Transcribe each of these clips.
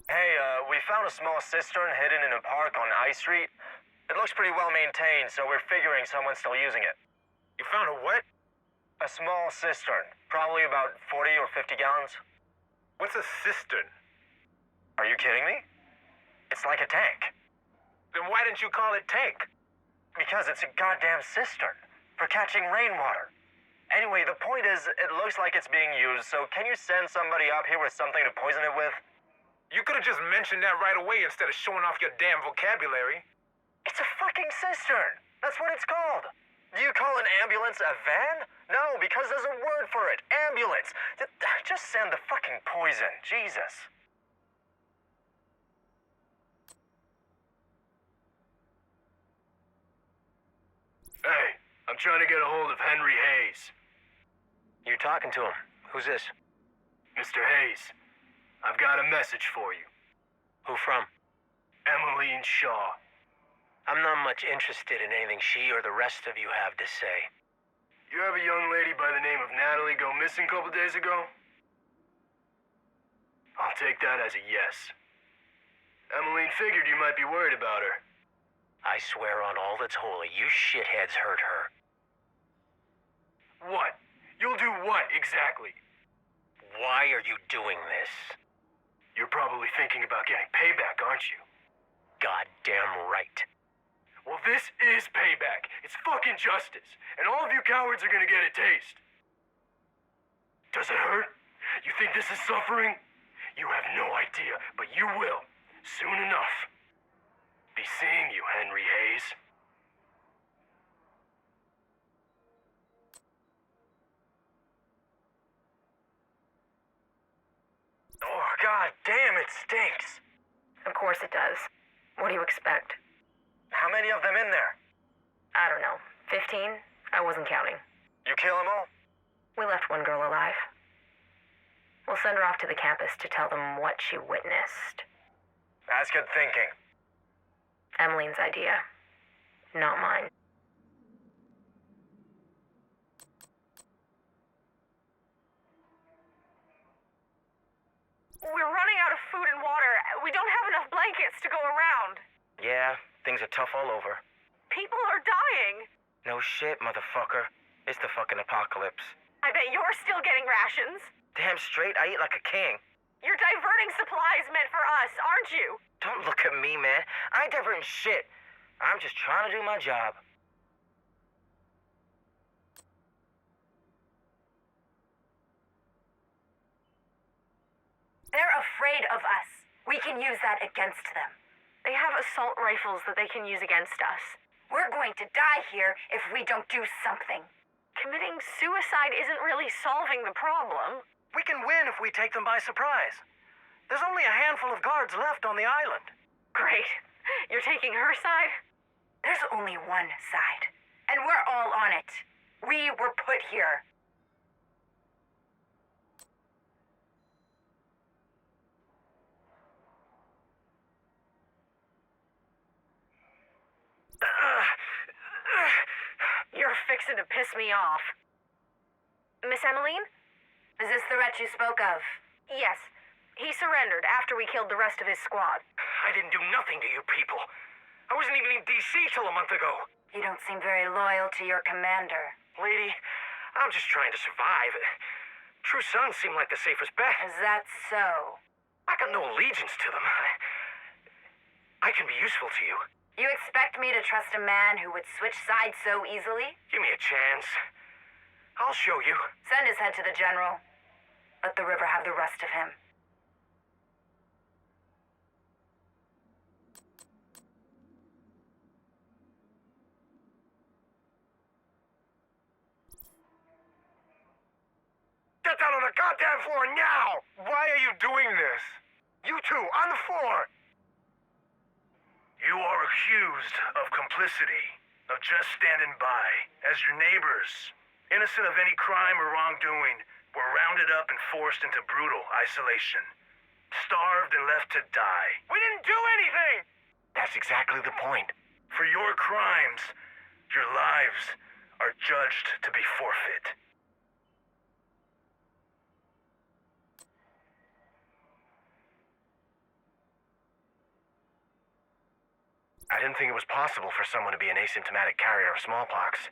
Hey, we found a small cistern hidden in a park on I Street. It looks pretty well maintained, so we're figuring someone's still using it. You found a what? A small cistern, probably about 40 or 50 gallons. What's a cistern? Are you kidding me? It's like a tank. Then why didn't you call it tank? Because it's a goddamn cistern for catching rainwater. Anyway, the point is, it looks like it's being used, so can you send somebody up here with something to poison it with? You could have just mentioned that right away instead of showing off your damn vocabulary. It's a fucking cistern. That's what it's called. Do you call an ambulance a van? No, because there's a word for it. Ambulance. Just send the fucking poison. Jesus. Hey, I'm trying to get a hold of Henry Hayes. You're talking to him. Who's this? Mr. Hayes, I've got a message for you. Who from? Emmeline Shaw. I'm not much interested in anything she or the rest of you have to say. You have a young lady by the name of Natalie go missing a couple days ago? I'll take that as a yes. Emmeline figured you might be worried about her. I swear on all that's holy, you shitheads hurt her. What? You'll do what, exactly? Why are you doing this? You're probably thinking about getting payback, aren't you? Goddamn right. Well, this is payback. It's fucking justice. And all of you cowards are gonna get a taste. Does it hurt? You think this is suffering? You have no idea, but you will. Soon enough. Be seeing you, Henry Hayes. Oh, god damn, it stinks. Of course it does. What do you expect? How many of them in there? I don't know. 15? I wasn't counting. You kill them all? We left one girl alive. We'll send her off to the campus to tell them what she witnessed. That's good thinking. Emmeline's idea. Not mine. We're running out of food and water. We don't have enough blankets to go around. Yeah, things are tough all over. People are dying. No shit, motherfucker. It's the fucking apocalypse. I bet you're still getting rations. Damn straight, I eat like a king. You're diverting supplies meant for us, aren't you? Don't look at me, man. I ain't diverting shit. I'm just trying to do my job. They're afraid of us. We can use that against them. They have assault rifles that they can use against us. We're going to die here if we don't do something. Committing suicide isn't really solving the problem. We can win if we take them by surprise. There's only a handful of guards left on the island. Great. You're taking her side? There's only one side, and we're all on it. We were put here. You're fixing to piss me off. Miss Emmeline? Is this the wretch you spoke of? Yes. He surrendered after we killed the rest of his squad. I didn't do nothing to you people. I wasn't even in D.C. till a month ago. You don't seem very loyal to your commander. Lady, I'm just trying to survive. True Sons seem like the safest bet. Is that so? I got no allegiance to them. I can be useful to you. You expect me to trust a man who would switch sides so easily? Give me a chance. I'll show you. Send his head to the general. Let the river have the rest of him. Get down on the goddamn floor now! Why are you doing this? You two, on the floor! You are accused of complicity, of just standing by, as your neighbors, innocent of any crime or wrongdoing, were rounded up and forced into brutal isolation. Starved and left to die. We didn't do anything! That's exactly the point. For your crimes, your lives are judged to be forfeit. I didn't think it was possible for someone to be an asymptomatic carrier of smallpox.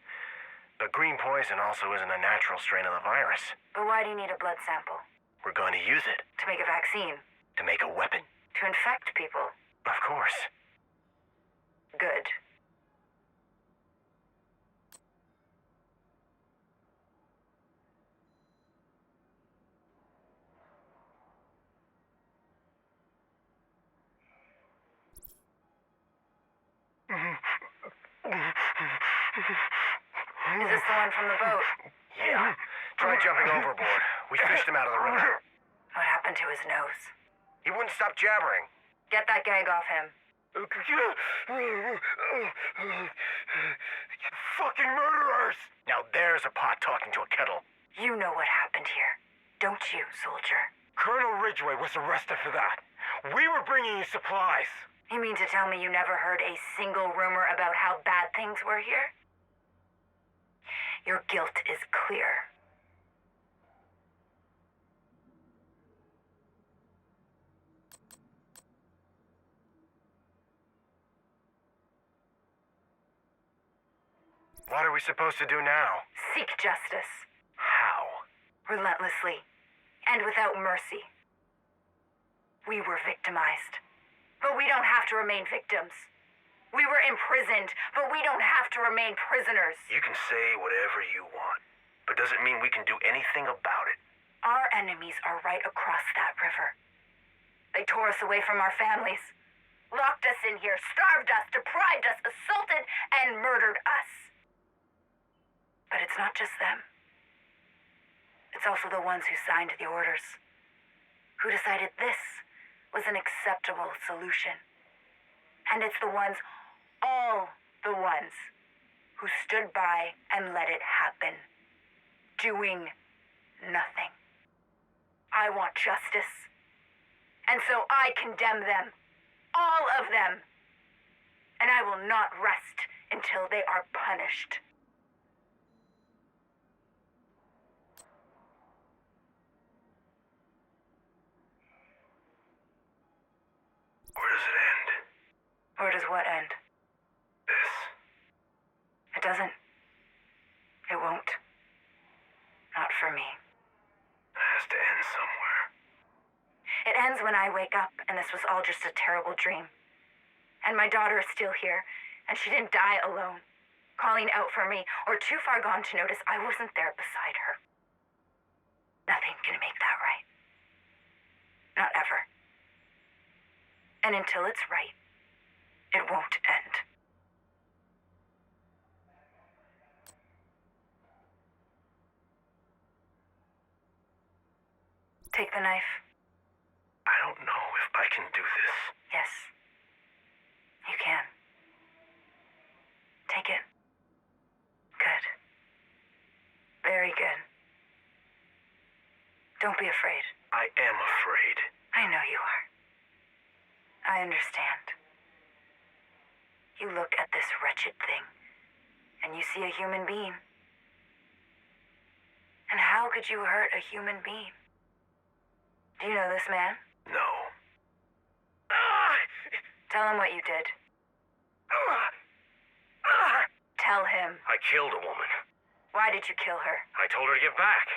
But green poison also isn't a natural strain of the virus. But why do you need a blood sample? We're going to use it To make a vaccine? to make a weapon. To infect people? Of course. Good. Is this the one from the boat? Yeah. Try jumping overboard. We fished him out of the river. What happened to his nose? He wouldn't stop jabbering. Get that gag off him. Fucking murderers! Now there's a pot talking to a kettle. You know what happened here, don't you, soldier? Colonel Ridgway was arrested for that. We were bringing you supplies. You mean to tell me you never heard a single rumor about how bad things were here? Your guilt is clear. What are we supposed to do now? Seek justice. How? Relentlessly. And without mercy. We were victimized. But we don't have to remain victims. We were imprisoned, but we don't have to remain prisoners. You can say whatever you want, but doesn't mean we can do anything about it. Our enemies are right across that river. They tore us away from our families, locked us in here, starved us, deprived us, assaulted, and murdered us. But it's not just them. It's also the ones who signed the orders, who decided this was an acceptable solution. And it's the ones, all the ones, who stood by and let it happen, doing nothing. I want justice. And so I condemn them, all of them. And I will not rest until they are punished. Where does it end? Where does what end? This. It doesn't. It won't. Not for me. It has to end somewhere. It ends when I wake up and this was all just a terrible dream. And my daughter is still here, and she didn't die alone, calling out for me, or too far gone to notice I wasn't there beside her. Nothing can make that right. Not ever. And until it's right, it won't end. Take the knife. I don't know if I can do this. Yes. You can. Take it. Good. Very good. Don't be afraid. I am afraid. I know you are. I understand. You look at this wretched thing, and you see a human being. And how could you hurt a human being? Do you know this man? No. Tell him what you did. Tell him. I killed a woman. Why did you kill her? I told her to get back.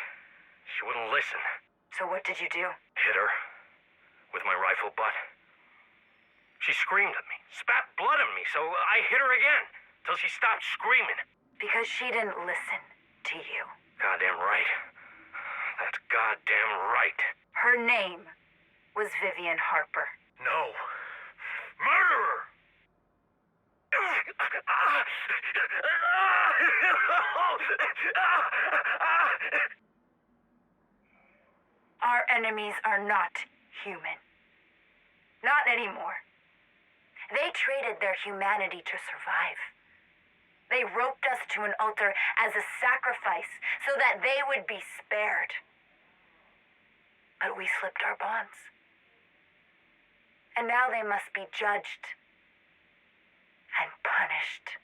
She wouldn't listen. So what did you do? Hit her with my rifle butt. She screamed at me, spat blood on me, so I hit her again till she stopped screaming. Because she didn't listen to you. Goddamn right. That's goddamn right. Her name was Vivian Harper. No. Murderer! Our enemies are not human. Not anymore. They traded their humanity to survive. They roped us to an altar as a sacrifice so that they would be spared. But we slipped our bonds. And now they must be judged and punished.